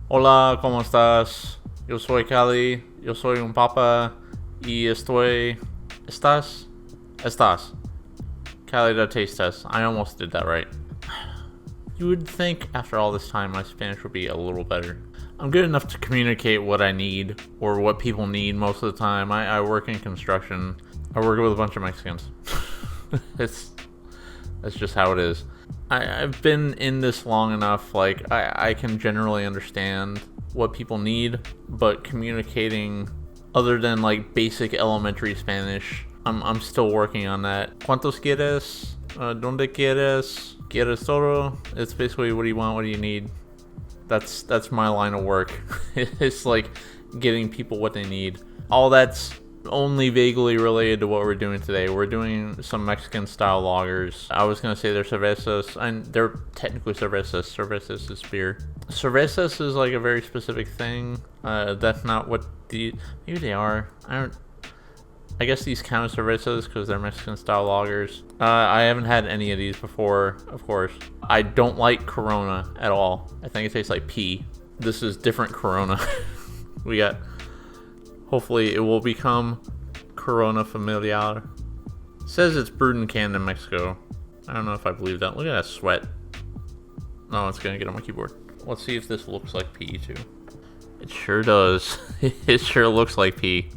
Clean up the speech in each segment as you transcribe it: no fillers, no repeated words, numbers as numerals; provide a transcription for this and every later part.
Hola, ¿cómo estás? Yo soy Cali, yo soy un papa y estoy... ¿Estás? Estás. CaliDad taste test. I almost did that right. You would think after all this time my Spanish would be a little better. I'm good enough to communicate what I need or what people need most of the time. I work in construction. I work with a bunch of Mexicans. That's just how it is. I've been in this long enough, like, I can generally understand what people need, but communicating other than, like, basic elementary Spanish, I'm still working on that. ¿Cuántos quieres? ¿Dónde quieres? ¿Quieres todo? It's basically, what do you want, what do you need? That's my line of work. It's like getting people what they need. All that's only vaguely related to what we're doing today. We're doing some Mexican style lagers. I was gonna say they're cervezas, and they're technically cervezas. Cervezas is beer. Cervezas is like a very specific thing. That's not what maybe they are. I guess these count as cervezas because they're Mexican style lagers. I haven't had any of these before, of course. I don't like Corona at all. I think it tastes like pee. This is different Corona. We got... Hopefully it will become Corona Familiar. It says it's brewed and canned in Mexico. I don't know if I believe that. Look at that sweat. Oh, it's gonna get on my keyboard. Let's see if this looks like pee too. It sure does. It sure looks like pee.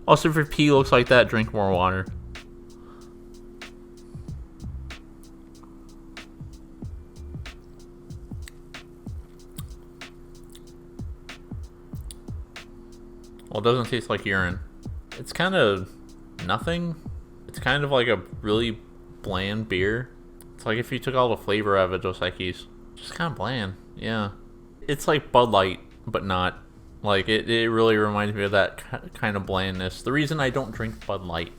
Also, if pee looks like that, drink more water. Well, it doesn't taste like urine. It's kind of nothing. It's kind of like a really bland beer. It's like if you took all the flavor out of a Dos Equis. Just kind of bland, yeah. It's like Bud Light, but not. Like, it really reminds me of that kind of blandness. The reason I don't drink Bud Light,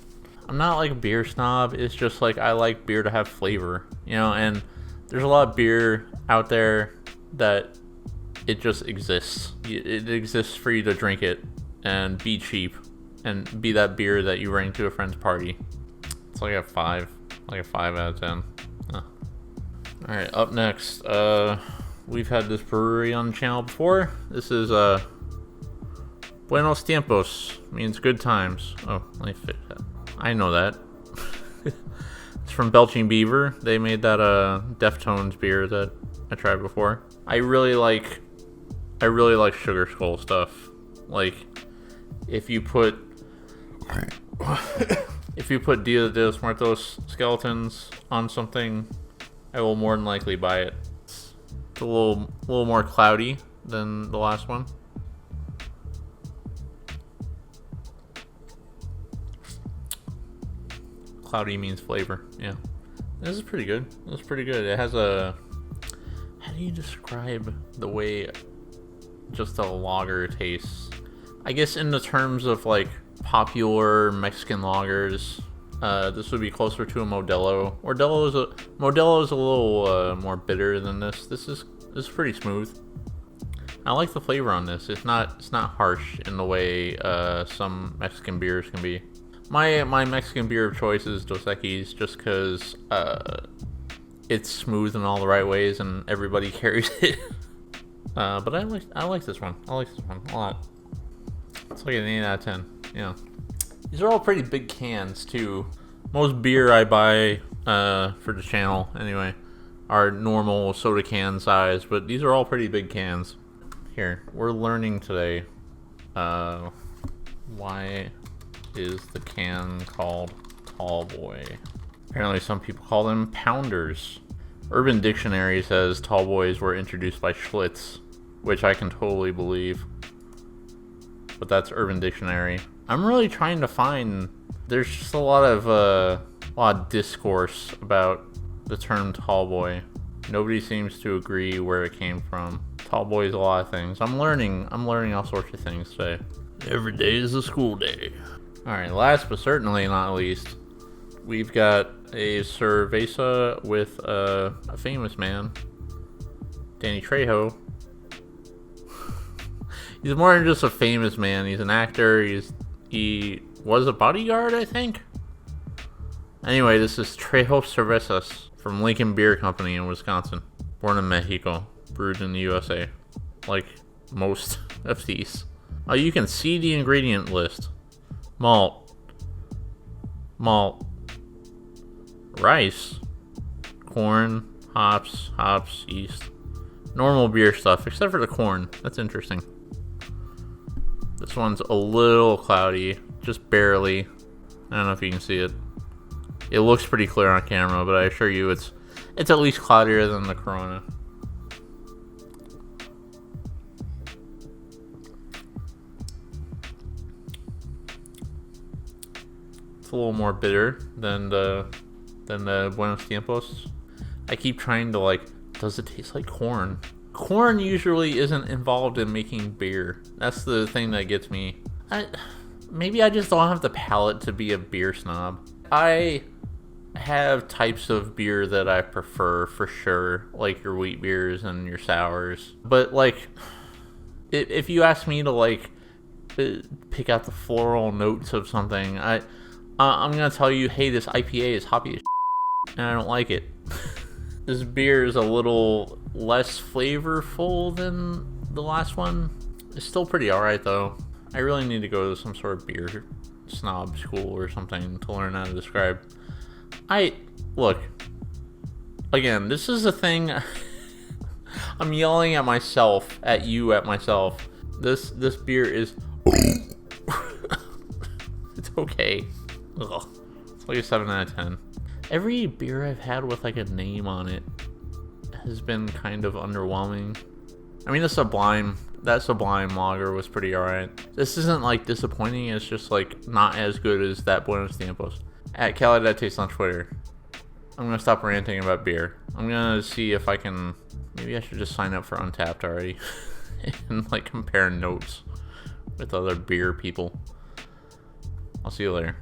I'm not like a beer snob. It's just like I like beer to have flavor, you know, and there's a lot of beer out there that it just exists. It exists for you to drink it and be cheap and be that beer that you bring to a friend's party. It's like a 5 out of 10. Alright, up next, we've had this brewery on the channel before. This is Buenos Tiempos, means good times. Oh, let me fix that. I know that. It's from Belching Beaver. They made that Deftones beer that I tried before. I really like Sugar Skull stuff. Like, if you put Dia de los Muertos skeletons on something, I will more than likely buy it. It's a little more cloudy than the last one. Cloudy means flavor, yeah. This is pretty good. This is pretty good. It has a... How do you describe the way just a lager tastes? I guess in the terms of, like, popular Mexican lagers, this would be closer to a Modelo. Modelo is a little more bitter than this. This is pretty smooth. I like the flavor on this. It's not harsh in the way some Mexican beers can be. My Mexican beer of choice is Dos Equis, just because it's smooth in all the right ways and everybody carries it. But I like this one. I like this one a lot. It's like an 8 out of 10. Yeah. These are all pretty big cans too. Most beer I buy for the channel anyway are normal soda can size, but these are all pretty big cans. Here, we're learning today why is the can called Tall Boy. Apparently some people call them pounders. Urban Dictionary says tall boys were introduced by Schlitz, which I can totally believe. But that's Urban Dictionary. I'm really trying to find... There's just a lot of discourse about the term tall boy. Nobody seems to agree where it came from. Tall boy is a lot of things. I'm learning all sorts of things today. Every day is a school day. Alright, last but certainly not least, we've got a Cerveza with a famous man, Danny Trejo. He's more than just a famous man. He's an actor. He was a bodyguard, I think. Anyway, this is Trejo Cervezas from Lincoln Beer Company in Wisconsin. Born in Mexico. brewed in the USA, like most of these. Oh, you can see the ingredient list. Malt, rice, corn, hops, yeast. Normal beer stuff, except for the corn. That's interesting. This one's a little cloudy, just barely. I don't know if you can see it. It looks pretty clear on camera, but I assure you it's at least cloudier than the Corona. It's a little more bitter than the Buenos Tiempos. I keep trying to like, does it taste like corn? Corn usually isn't involved in making beer. That's the thing that gets me. Maybe I just don't have the palate to be a beer snob. I have types of beer that I prefer for sure, like your wheat beers and your sours. But like, if you ask me to like pick out the floral notes of something, I'm gonna tell you, hey, this IPA is hoppy as and I don't like it. This beer is a little less flavorful than the last one. It's still pretty alright though. I really need to go to some sort of beer snob school or something to learn how to describe. Look, again, this is a thing. I'm yelling at myself, at myself. This beer is it's okay. Ugh. It's like a 7 out of 10. Every beer I've had with like a name on it has been kind of underwhelming. I mean, that Sublime lager was pretty alright. This isn't like disappointing, it's just like not as good as that Buenos Tiampos. At CaliDad Taste on Twitter. I'm gonna stop ranting about beer. I'm gonna see if I can, maybe I should just sign up for Untapped already and like compare notes with other beer people. I'll see you later.